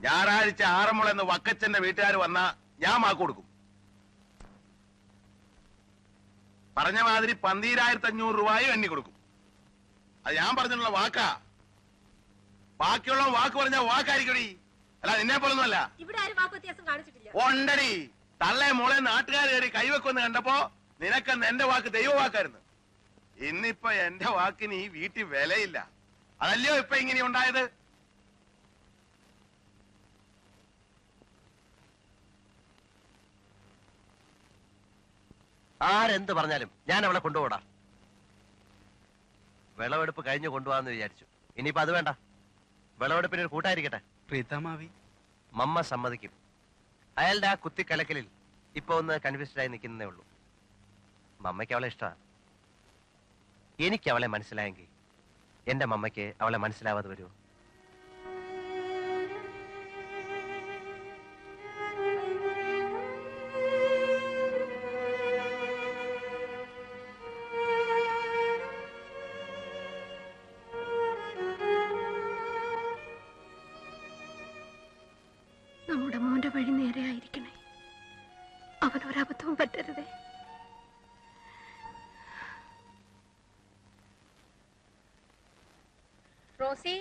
ഞായറാഴ്ച ആറന്മുളന്ന് വക്കച്ചന്റെ വീട്ടുകാർ വന്നാ ഞാൻ വാക്ക് കൊടുക്കും. പറഞ്ഞ മാതിരി 12,500 രൂപയും എണ്ണി കൊടുക്കും. അത് ഞാൻ പറഞ്ഞിട്ടുള്ള വാക്കാ. ബാക്കിയുള്ള വാക്ക് പറഞ്ഞ വാക്കായിരിക്കടി, അല്ല നിന്നെ പോലൊന്നുമല്ല. ഉണ്ടടി തള്ളേ മോളെ നാട്ടുകാർ കയറി കൈവെക്കൊന്ന് കണ്ടപ്പോ നിനക്കെന്ന് എന്റെ വാക്ക് ദൈവവാക്കായിരുന്നു. ഇന്നിപ്പോ എന്റെ വാക്കിന് ഈ വീട്ടിൽ വിലയില്ല. അതല്ലയോ ഇപ്പൊ ഇങ്ങനെ ഉണ്ടായത്? ആരെന്ത് പറഞ്ഞാലും ഞാൻ അവളെ കൊണ്ടുപോടാ. വിളവെടുപ്പ് കഴിഞ്ഞു കൊണ്ടുപോകാന്ന് വിചാരിച്ചു. ഇനിയിപ്പോ അത് വേണ്ട. വിളവെടുപ്പിന് ഒരു കൂട്ടായിരിക്കട്ടെ. പ്രീതമാവി മമ്മ സമ്മതിക്കും. അയാളുടെ ആ കുത്തിക്കലക്കലിൽ ഇപ്പൊ ഒന്ന് കൺഫ്യൂസ്ഡ് ആയി നിൽക്കുന്നേ ഉള്ളൂ. മമ്മയ്ക്ക് അവളെ ഇഷ്ടമാണ്. എനിക്ക് അവളെ മനസ്സിലായെങ്കിൽ എന്റെ മമ്മയ്ക്ക് അവളെ മനസ്സിലാവാതെ വരുമോ? നമ്മുടെ മോന്റെ വഴി നേരെ ആയിരിക്കണേ. അവനൊരബദ്ധവും പറ്റരുതേ. റോസി,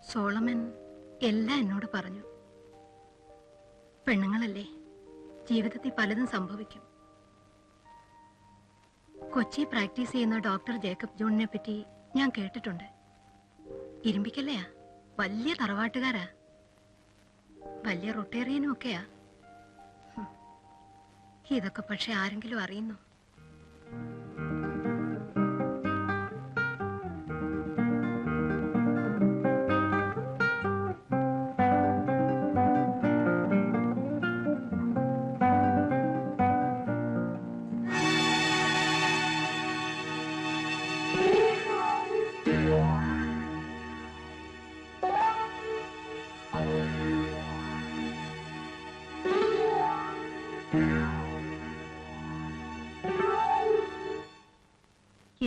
സോളമൻ എല്ലാം എന്നോട് പറഞ്ഞു. പെണ്ണുങ്ങളല്ലേ, ജീവിതത്തിൽ പലതും സംഭവിക്കും. കൊച്ചി പ്രാക്ടീസ് ചെയ്യുന്ന ഡോക്ടർ ജേക്കബ് ജോണിനെ പറ്റി ഞാൻ കേട്ടിട്ടുണ്ട്. ഇരുമ്പിക്കല്ലയാ, വലിയ തറവാട്ടുകാരാ, വലിയ റൊട്ടേറിയനും ഒക്കെയാ. ഇതൊക്കെ പക്ഷെ ആരെങ്കിലും അറിയുന്നു?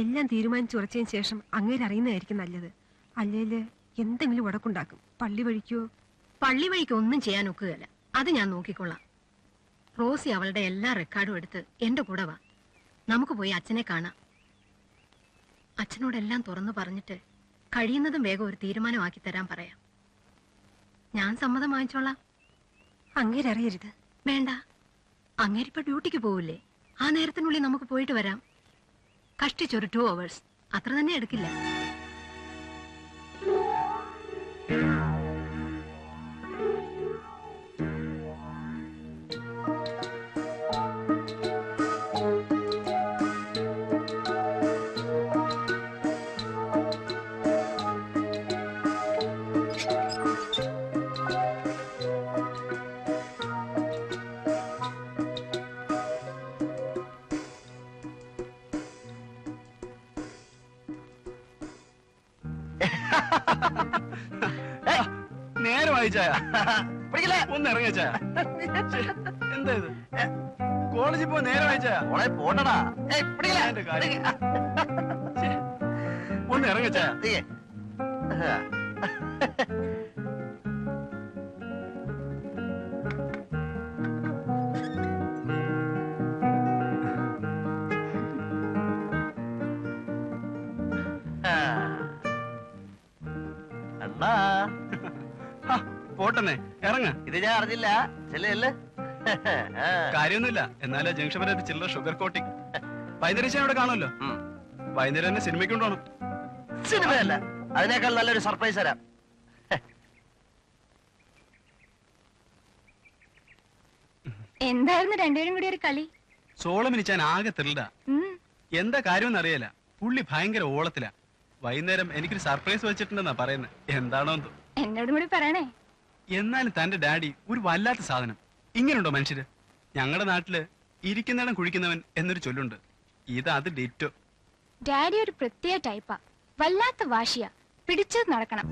എല്ലാം തീരുമാനിച്ചുറച്ചതിന് ശേഷം അങ്ങേര് അറിയുന്നതായിരിക്കും നല്ലത്. അല്ലേല് എന്തെങ്കിലും ഉടക്കുണ്ടാക്കും. പള്ളി വഴിക്കോ ഒന്നും ചെയ്യാൻ ഒക്കുകയല്ല. അത് ഞാൻ നോക്കിക്കൊള്ളാം. റോസി അവളുടെ എല്ലാ റെക്കോർഡും എടുത്ത് എന്റെ കൂടെ വാ. നമുക്ക് പോയി അച്ഛനെ കാണാം. അച്ഛനോടെല്ലാം തുറന്നു പറഞ്ഞിട്ട് കഴിയുന്നതും വേഗം ഒരു തീരുമാനമാക്കി തരാൻ പറയാം. ഞാൻ സമ്മതം വാങ്ങിച്ചോളാം. അങ്ങേരറിയരുത്. വേണ്ട, അങ്ങേരിപ്പോ ഡ്യൂട്ടിക്ക് പോവില്ലേ? ആ നേരത്തിനുള്ളിൽ നമുക്ക് പോയിട്ട് വരാം. കഷ്ടിച്ചൊരു 2 hours, അത്ര തന്നെ എടുക്കില്ല. നേരെ വായിച്ചായ ഒന്ന് ഇറങ്ങിച്ചായ. എന്താ ഇത്? കോളേജിൽ പോ. നേരെ വായിച്ചായ. പോണ്ടടാ. ഒന്ന് ഇറങ്ങിച്ചായ. അണ്ണാ പോട്ടെന്നെ, ഇറങ്ങ. ഇത് ഞാൻ അറിഞ്ഞില്ല. ചെല്ലേ കാര്യമൊന്നുമില്ല. എന്നാലും ജംഗ്ഷൻ വരെ ചില്ലറ ഷുഗർ കോട്ടിങ്. വൈകുന്നേരം അവിടെ കാണുമല്ലോ. വൈകുന്നേരം തന്നെ സിനിമയ്ക്ക് കൊണ്ടുപോകണം. സിനിമയല്ല, അതിനേക്കാൾ നല്ലൊരു സർപ്രൈസ് തരാം. എന്തായിരുന്നു രണ്ടുപേരും കൂടി ഒരു കളി? സോളമിനിച്ചാൻ ആകെ ത്രില്ലഡാ. എന്താ കാര്യമെന്ന് അറിയില്ല. പുള്ളി ഭയങ്കര ഓളത്തിലാ. വൈകുന്നേരം എനിക്കൊരു സർപ്രൈസ് വെച്ചിട്ടുണ്ടെന്നാ പറയുന്നത്. എന്താണോ എന്നോടും കൂടി പറയണേ. എന്നാലും തന്റെ ഡാഡി ഒരു വല്ലാത്ത സാധനം. ഇങ്ങനെയുണ്ടോ മനുഷ്യര്? ഞങ്ങളുടെ നാട്ടില് ഇരിക്കുന്നിടം കുഴിക്കുന്നവൻ എന്നൊരു ചൊല്ലുണ്ട്. അത് ഡിറ്റോ. ഡാഡി ഒരു പ്രത്യേക ടൈപ്പാ. വല്ലാത്ത വാശിയാ. പിടിച്ചത് നടക്കണം.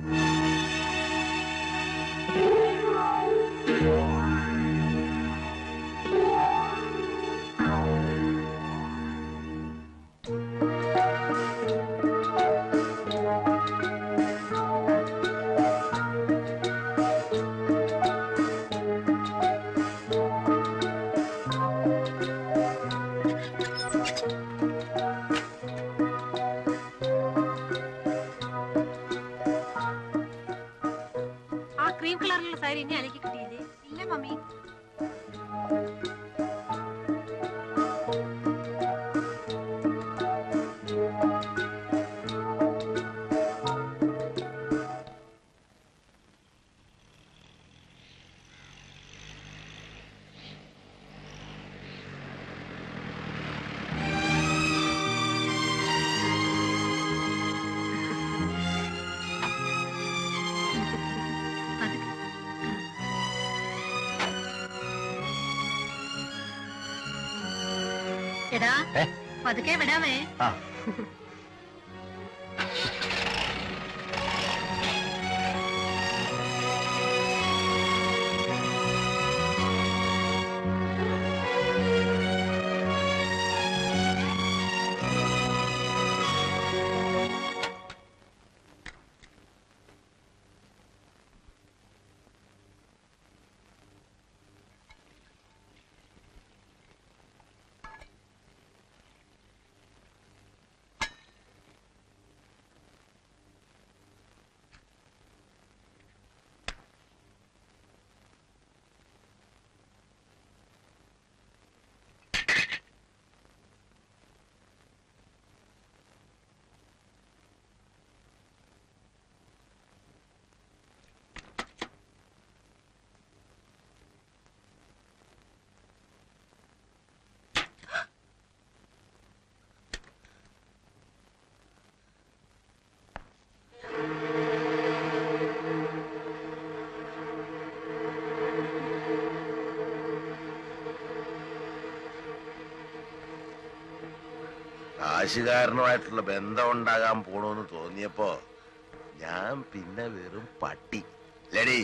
എടാ ഏ? പതുക്കെ വിടാമേ. ആ കാശുകാരനുമായിട്ടുള്ള ബന്ധം ഉണ്ടാകാൻ പോണോന്ന് തോന്നിയപ്പോ ഞാൻ പിന്നെ വെറും പട്ടി ലേഡി.